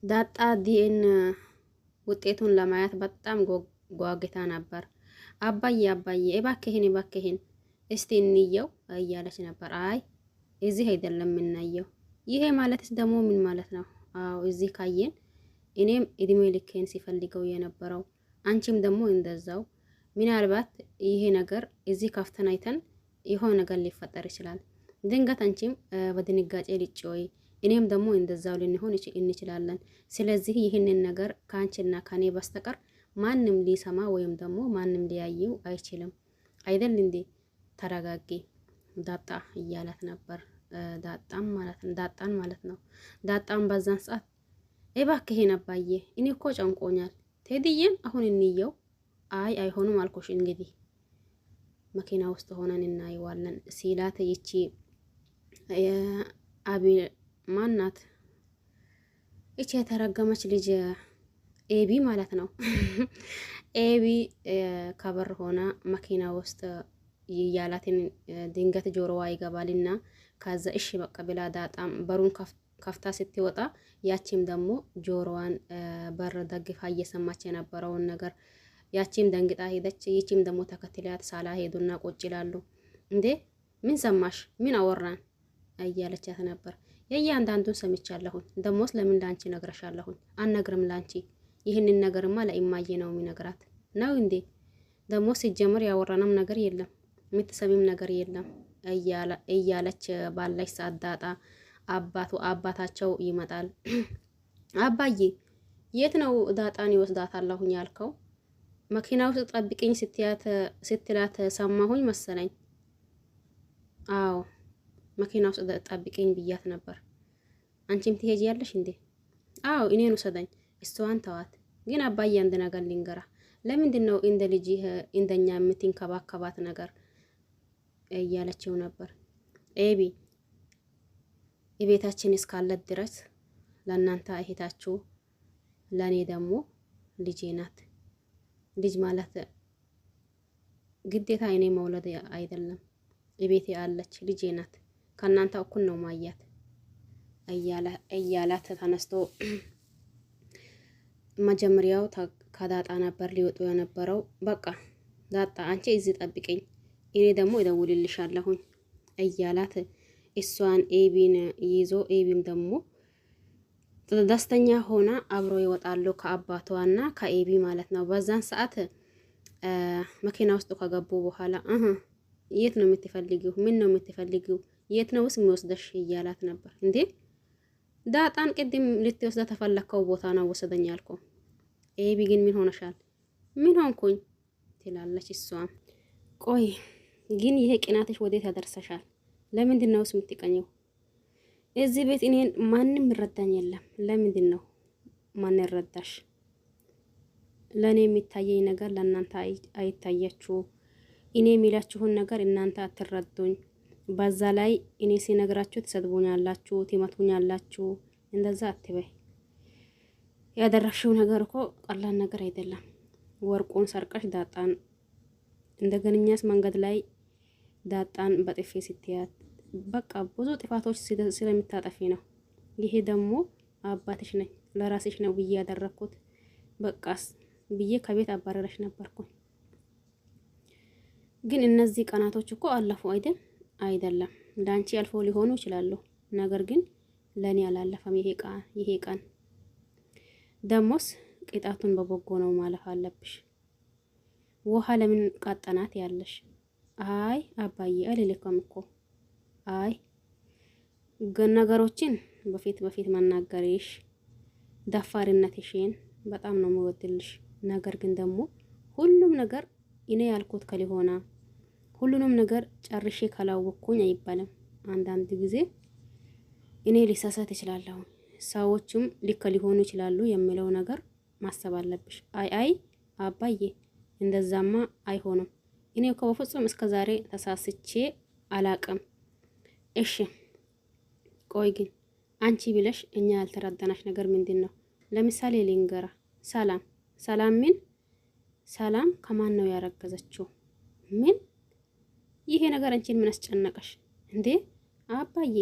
ዳጣ ዲኤን ውጤቱን ለማየት በጣም ጓግታ ነበር። አባዬ አባዬ እባክህን እስቲ እንየው እያለች ነበር። አይ እዚህ አይደለም የምናየው። ይሄ ማለትስ ደግሞ ምን ማለት ነው? አዎ እዚህ ካየን እኔም እድሜ ልኬን ሲፈልገው የነበረው አንቺም ደግሞ እንደዛው። ምናልባት ይሄ ነገር እዚህ ካፍተን አይተን የሆነ ነገር ሊፈጠር ይችላል። ድንገት አንቺም በድንጋጤ ልጭ እኔም ደግሞ እንደዛው ልንሆን እንችላለን። ስለዚህ ይህንን ነገር ከአንቺና ከኔ በስተቀር ማንም ሊሰማ ወይም ደግሞ ማንም ሊያየው አይችልም። አይደል እንዴ? ተረጋጊ ዳጣ እያላት ነበር። ዳጣን ማለት ነው። ዳጣን በዛን ሰዓት እባክህን አባዬ እኔ እኮ ጨንቆኛል። ቴዲዬን አሁን እንየው። አይ አይሆንም አልኩሽ። እንግዲህ መኪና ውስጥ ሆነን እናየዋለን ሲላት ይቺ አቢ ማናት? እቺ የተረገመች ልጅ ኤቢ ማለት ነው። ኤቢ ከበር ሆና መኪና ውስጥ ያላትን ድንገት ጆሮዋ ይገባልና ከዛ እሺ በቃ ብላ ዳጣም በሩን ከፍታ ስትወጣ ያቺም ደግሞ ጆሮዋን በር ደግፋ እየሰማች የነበረውን ነገር ያቺም ደንግጣ ሄደች። ይቺም ደግሞ ተከትላት ሳላ ሄዱና ቁጭ ይላሉ። እንዴ ምን ሰማሽ? ምን አወራን እያለቻት ነበር። የእያንዳንዱን ሰምቻለሁኝ። ደሞስ ለምን ላንቺ ነግረሻለሁኝ? አልነግርም ላንቺ። ይህንን ነገርማ ለኢማዬ ነው የሚነግራት ነው እንዴ? ደግሞ ሲጀምር ያወራንም ነገር የለም የምትሰሚም ነገር የለም እያለች ባለች ሰዓት ዳጣ አባታቸው ይመጣል። አባዬ የት ነው ዳጣን ይወስዳታለሁኝ ያልከው? መኪና ውስጥ ጠብቅኝ ስትላት ሰማሁኝ መሰለኝ። አዎ መኪና ውስጥ ጠብቅኝ ብያት ነበር። አንቺም ትሄጂያለሽ እንዴ? አዎ እኔን ውሰደኝ፣ እሷን ተዋት። ግን አባዬ አንድ ነገር ልንገራ። ለምንድን ነው እንደ ልጅ እንደኛ የምትንከባከባት ነገር እያለችው ነበር። ኤቢ የቤታችን እስካለት ድረስ ለእናንተ እህታችሁ፣ ለእኔ ደግሞ ልጄ ናት። ልጅ ማለት ግዴታ እኔ መውለድ አይደለም። የቤቴ አለች ልጄ ናት። ከእናንተ እኩል ነው ማያት እያላት ተነስቶ መጀመሪያው ከዳጣ ነበር ሊወጡ የነበረው። በቃ ዳጣ አንቺ እዚህ ጠብቀኝ፣ እኔ ደግሞ እደውልልሻለሁኝ እያላት እሷን ኤቢን ይዞ ኤቢም ደግሞ ደስተኛ ሆና አብሮ ይወጣሉ ከአባቷና ከኤቢ ማለት ነው። በዛን ሰዓት መኪና ውስጥ ከገቡ በኋላ የት ነው የምትፈልጊው? ምን ነው የምትፈልጊው? የት ነው ውስጥ የሚወስደሽ እያላት ነበር። እንዴ ዳጣን ቅድም ልትወስደ ተፈለከው ቦታ ነው ወሰደኝ ያልከው። ኤቢ ግን ምን ሆነሻል? ምን ሆንኩኝ ትላለች እሷም። ቆይ ግን ይሄ ቅናትሽ ወዴት ያደርሰሻል? ለምንድን ነው የምትቀኘው? እዚህ ቤት እኔን ማንም ይረዳኝ የለም። ለምንድን ነው ማን ይረዳሽ? ለእኔ የሚታየኝ ነገር ለእናንተ አይታያችሁ። እኔ የሚላችሁን ነገር እናንተ አትረዱኝ። በዛ ላይ እኔ ሲነግራችሁ ትሰድቡኛላችሁ፣ ትመቱኛላችሁ። እንደዛ አትበይ። ያደረግሽው ነገር እኮ ቀላል ነገር አይደለም። ወርቁን ሰርቀሽ ዳጣን እንደገንኛስ መንገድ ላይ ዳጣን በጥፌ ስትያት በቃ ብዙ ጥፋቶች ስለምታጠፊ ነው። ይሄ ደግሞ አባትሽ ነኝ ለራስሽ ነው ብዬ ያደረኩት በቃስ ብዬ ከቤት አባረረሽ ነበርኩኝ። ግን እነዚህ ቀናቶች እኮ አለፉ አይደለም ላንቺ አልፎ ሊሆኑ ይችላሉ። ነገር ግን ለኔ አላለፈም። ይሄ ቀን ደሞስ ቅጣቱን በበጎ ነው ማለፍ አለብሽ። ውሃ ለምን ቃጠናት ያለሽ? አይ አባዬ አልልከም እኮ አይ ነገሮችን በፊት መናገርሽ ደፋርነትሽን በጣም ነው የምወድልሽ። ነገር ግን ደግሞ ሁሉም ነገር እኔ ያልኩት ከሊሆና ሁሉንም ነገር ጨርሼ ካላወቅኩኝ አይባልም። አንዳንድ ጊዜ እኔ ሊሳሳት እችላለሁ፣ ሰዎችም ልክ ሊሆኑ ይችላሉ የሚለው ነገር ማሰብ አለብሽ። አይ አባዬ እንደዛማ አይሆንም። እኔ እኮ በፍጹም እስከዛሬ ተሳስቼ አላቅም። እሺ ቆይ ግን አንቺ ብለሽ እኛ ያልተረዳናሽ ነገር ምንድን ነው? ለምሳሌ ልንገራ። ሰላም ምን ሰላም ከማን ነው ያረገዘችው? ምን ይሄ ነገር አንቺን ምን አስጨነቀሽ እንዴ? አባዬ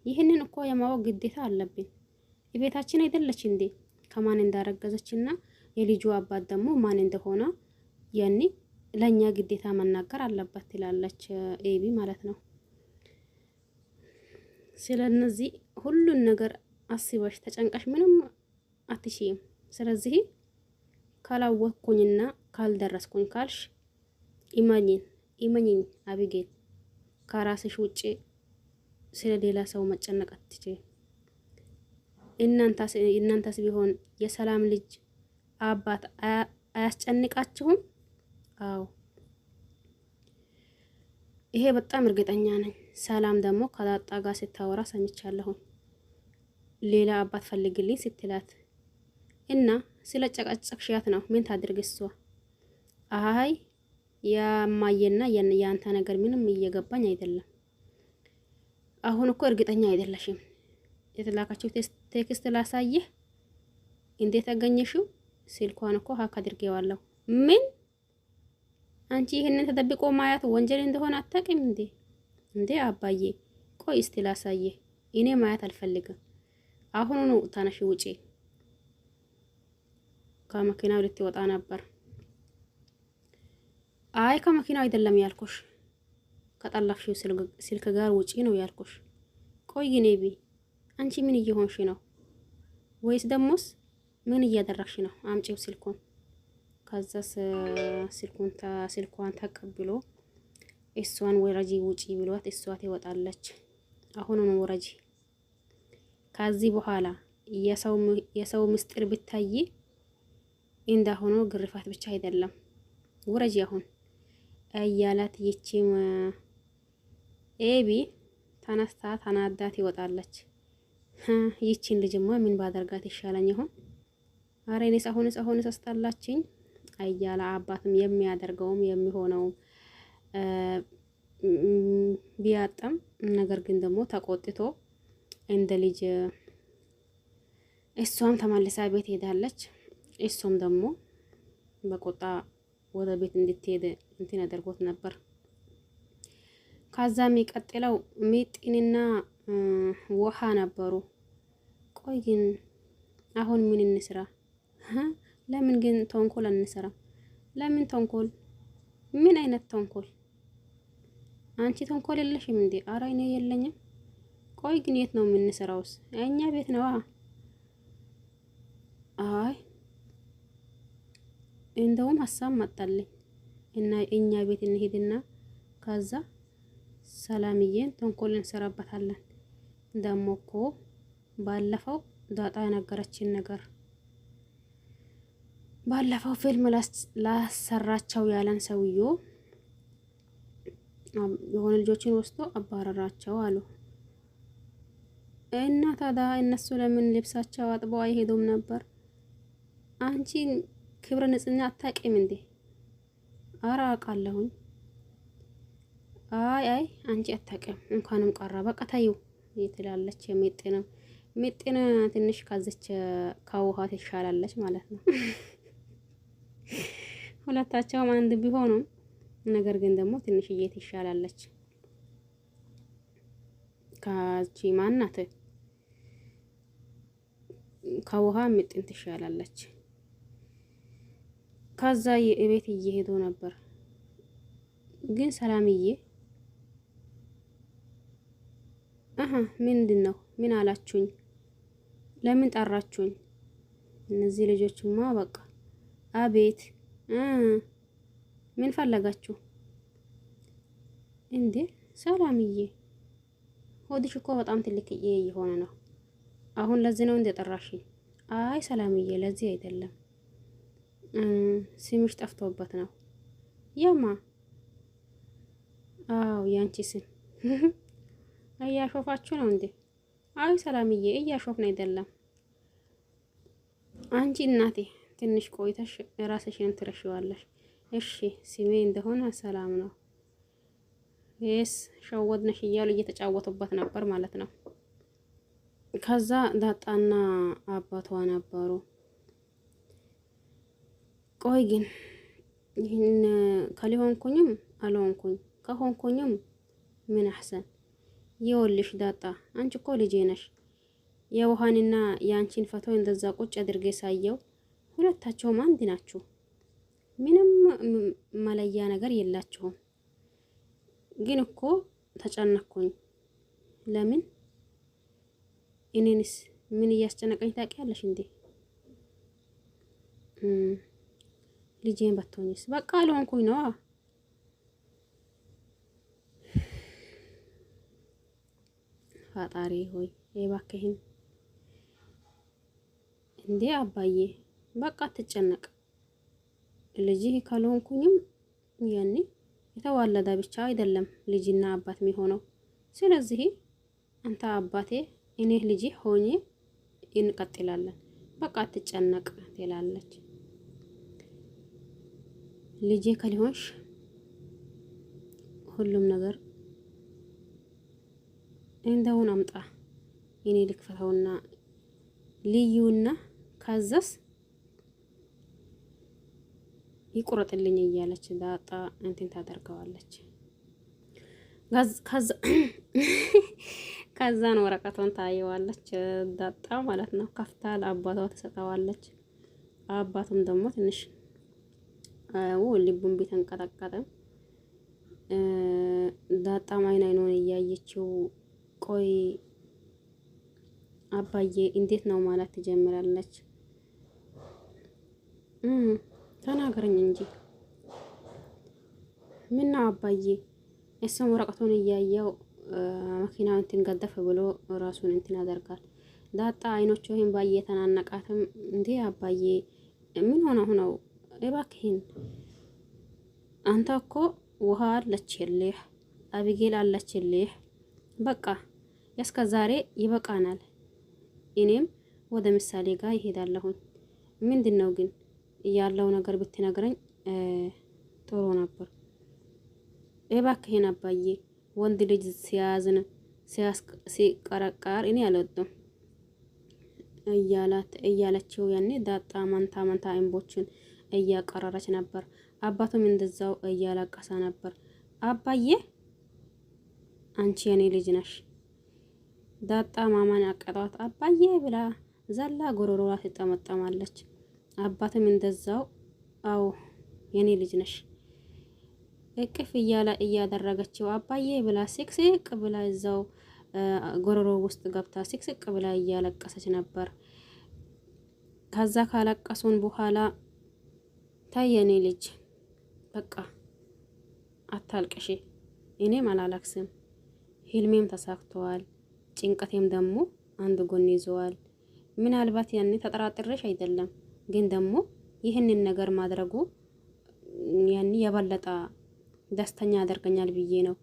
ይህንን እኮ የማወቅ ግዴታ አለብን። ቤታችን አይደለች እንዴ? ከማን እንዳረገዘችና የልጁ አባት ደግሞ ማን እንደሆነ ያኔ ለኛ ግዴታ መናገር አለባት ትላለች ኤቢ ማለት ነው። ስለነዚህ ሁሉን ነገር አስበሽ ተጨንቀሽ ምንም አትችይም። ስለዚህ ካላወቅኩኝና ካልደረስኩኝ ካልሽ ኢመኝኝ አቢጌል ከራስሽ ውጪ ስለ ሌላ ሰው መጨነቅ አትችይም። እናንተስ ቢሆን የሰላም ልጅ አባት አያስጨንቃችሁም? አዎ ይሄ በጣም እርግጠኛ ነኝ። ሰላም ደግሞ ከዳጣ ጋር ስታወራ ሰምቻለሁ። ሌላ አባት ፈልግልኝ ስትላት እና ስለ ጨቀጨቅሽያት ነው። ምን ታድርግ እሷ? አይ ያማየና ያንተ ነገር ምንም እየገባኝ አይደለም። አሁን እኮ እርግጠኛ አይደለሽም። የተላካችሁ ቴክስት ላሳየህ። እንዴት አገኘሽው? ስልኳን እኮ ሀክ አድርጌዋለሁ። ምን? አንቺ ይሄንን ተደብቆ ማያት ወንጀል እንደሆነ አታውቂም እንዴ? እንዴ አባዬ ቆይ እስቲ ላሳየህ። እኔ ማያት አልፈልግም። አሁኑኑ ታነሽ ውጪ። ከመኪናው ልትወጣ ነበር። አይ ከመኪናው አይደለም ያልኩሽ፣ ከጠላፍሽው ስልክ ጋር ውጪ ነው ያልኩሽ። ቆይ ኔቢ አንቺ ምን እየሆንሽ ነው? ወይስ ደሞስ ምን እያደረግሽ ነው? አምጪው ስልኩን። ከዛስ ስልኳን ተቀብሎ እሷን ወረጂ ውጪ ብሏት እሷ ትወጣለች። አሁኑኑ ወረጂ። ከዚህ በኋላ የሰው ምስጢር ብታይ እንዳሆነ ግርፋት ብቻ አይደለም። ወረጂ አሁን እያላት ይቺም ኤቢ ተነስታ ተናዳ ትወጣለች። ይቺን ልጅማ ምን ባደርጋት ይሻለኝ ይሆን? አረ እኔስ አሁንስ አስጠላችኝ እያለ አባትም የሚያደርገውም የሚሆነው ቢያጣም ነገር ግን ደግሞ ተቆጥቶ እንደ ልጅ እሷም ተመልሳ ቤት ሄዳለች። እሷም ደግሞ በቆጣ ወደ ቤት እንድትሄድ እንትን አድርጎት ነበር። ከዛ የሚቀጥለው ሚጥንና ውሃ ነበሩ። ቆይ ግን አሁን ምን እንስራ? ለምን ግን ተንኮል አንሰራ? ለምን ተንኮል? ምን አይነት ተንኮል? አንቺ ተንኮል የለሽም እንዴ? ኧረ እኔ የለኝም። ቆይ ግን የት ነው የምንሰራውስ? እኛ ቤት ነዋ። አይ እንደውም ሀሳብ መጣልኝ እና እኛ ቤት እንሄድና ከዛ ሰላምዬን ተንኮል እንሰራበታለን። ደሞ እኮ ባለፈው ዳጣ የነገረችን ነገር ባለፈው ፊልም ላሰራቸው ያለን ሰውዮ የሆነ ልጆችን ወስዶ አባረራቸው አሉ። እና ታዲያ እነሱ ለምን ልብሳቸው አጥበው አይሄዱም ነበር? አንቺ ክብረ ንጽህና አታውቂም እንዴ? ኧረ አውቃለሁኝ። አይ አንቺ አታውቂም። እንኳንም ቀራ በቃ ታዩ ትላለች። ሚጤና ትንሽ ካዘች ከውሃ ትሻላለች ማለት ነው። ሁለታቸውም አንድ ቢሆኑም ነገር ግን ደግሞ ትንሽዬ ትሻላለች። ካቺ ማናት ከውሃ ሚጤን ትሻላለች። ከዛ የቤት እየሄዱ ነበር። ግን ሰላምዬ ምንድን ነው? ምን አላችሁኝ? ለምን ጠራችሁኝ? እነዚህ ልጆችማ በቃ አቤት ምን ፈለጋችሁ እንዴ? ሰላምዬ ሆድሽ እኮ በጣም ትልቅዬ እየሆነ ነው። አሁን ለዚህ ነው እንደጠራሽኝ? አይ ሰላምዬ ለዚህ አይደለም። ስምሽ ጠፍቶበት ነው። የማ? አዎ ያንቺ ስም። እያሾፋችሁ ነው እንዴ? አይ ሰላምዬ እያሾፍን አይደለም። አንቺ እናቴ ትንሽ ቆይተሽ ራስሽን ትረሽዋለሽ። እሺ ስሜ እንደሆነ ሰላም ነው። ይስ ሸወድነሽ እያሉ እየተጫወቱበት ነበር ማለት ነው። ከዛ ዳጣና አባቷ ነበሩ። ቆይ ግን ይህን ከሊሆንኩኝም አልሆንኩኝ ከሆንኩኝም ምን አሕሰን? ይኸውልሽ ዳጣ አንቺ እኮ ልጄ ነሽ። የውሃንና የአንቺን ፎቶ እንደዛ ቁጭ አድርጌ ሳየው ሁለታቸውም አንድ ናችሁ። ምንም መለያ ነገር የላችሁም። ግን እኮ ተጨነኩኝ። ለምን እኔንስ ምን እያስጨነቀኝ ታውቂያለሽ እንዴ? ልጄን በትሆኝስ? በቃ አልሆንኩኝ ነዋ። ፈጣሪ ሆይ እባክህን እንዴ አባዬ በቃ አትጨነቅ። ልጅህ ካልሆንኩኝም ያኔ የተዋለደ ብቻ አይደለም ልጅና አባት የሚሆነው። ስለዚህ አንተ አባቴ እኔ ልጅ ሆኜ እንቀጥላለን። በቃ አትጨነቅ ትላለች። ልጄ ካልሆንሽ ሁሉም ነገር እንደውን አምጣ እኔ ልክፈተውና ልዩና ካዛስ ይቁረጥልኝ እያለች ዳጣ እንትን ታደርገዋለች። ከዛን ወረቀቱን ታየዋለች ዳጣ ማለት ነው። ከፍታ ለአባቷ ትሰጠዋለች። አባቱም ደግሞ ትንሽ ልቡን ቢተንቀጠቀጠ ዳጣም አይኑን እያየችው ቆይ አባዬ እንዴት ነው ማለት ትጀምራለች። ተናገረኝ እንጂ ምን ነው አባዬ። እሱም ወረቀቱን እያየው መኪናውን እንትን ገደፍ ብሎ ራሱን እንትን ያደርጋል። ዳጣ አይኖቹ ይሄን ባየ ተናነቃትም። እንዴ አባዬ ምን ሆነው ነው? እባክህን አንተ እኮ ውሃ አለችልህ፣ አቢጌል አለችልህ። በቃ እስከ ዛሬ ይበቃናል። እኔም ወደ ምሳሌ ጋር ይሄዳለሁኝ። ምንድነው ግን ያለው ነገር ብትነግረኝ ጥሩ ነበር። እባክህን አባዬ ወንድ ልጅ ሲያዝን ሲቀረቀር እኔ አልወድም እያለችው ያኔ ዳጣ መንታ እንቦችን እያቀረረች ነበር። አባቱም እንደዛው እያለቀሰ ነበር። አባዬ አንቺ የኔ ልጅ ነሽ። ዳጣ ማማን አቀጣት። አባዬ ብላ ዘላ ጎሮሮዋ ትጠመጠማለች። አባትም እንደዛው አው የኔ ልጅ ነሽ እቅፍ እያደረገችው አባዬ ብላ ስቅስቅ ብላ እዛው ጎሮሮ ውስጥ ገብታ ስቅስቅ ብላ እያለቀሰች ነበር። ከዛ ካለቀሱን በኋላ ታየኔ ልጅ በቃ አታልቅሽ፣ እኔም አላለቅስም። ህልሜም ተሳክተዋል፣ ጭንቀቴም ደግሞ አንድ ጎን ይዘዋል። ምናልባት ያኔ ተጠራጥሬሽ አይደለም፣ ግን ደግሞ ይህንን ነገር ማድረጉ ያኔ የበለጠ ደስተኛ ያደርገኛል ብዬ ነው።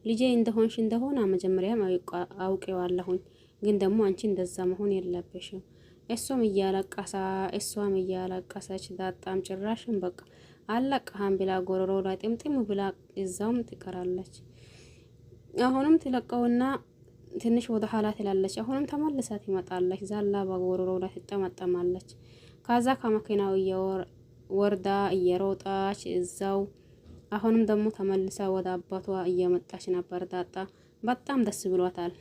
ልጄ እንደሆንሽ እንደሆነ መጀመሪያም አውቄዋለሁኝ፣ ግን ደግሞ አንቺ እንደዛ መሆን የለብሽም። እሷም እያለቀሰች ዳጣም ጭራሽም በቃ አለቀሃም ብላ ጎሮሮ ላይ ጥምጥም ብላ እዛውም ትቀራለች። አሁንም ትለቀውና ትንሽ ወደ ኋላ ትላለች። አሁንም ተመልሳ ትመጣለች። ዛላ በጎሮሮ ላይ ትጠመጠማለች። ከዛ ከመኪናው ወርዳ እየሮጣች እዛው አሁንም ደግሞ ተመልሳ ወደ አባቷ እየመጣች ነበር። ዳጣ በጣም ደስ ብሏታል።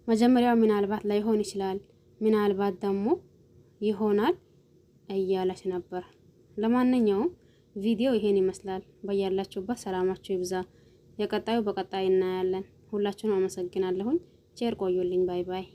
መጀመሪያው ምናልባት ላይሆን ይችላል፣ ምናልባት ደግሞ ይሆናል እያለች ነበር። ለማንኛውም ቪዲዮ ይሄን ይመስላል። በያላችሁበት ሰላማችሁ ይብዛ። የቀጣዩ በቀጣይ እናያለን። ሁላችሁንም አመሰግናለሁኝ። ቸር ቆዩልኝ። ባይ ባይ።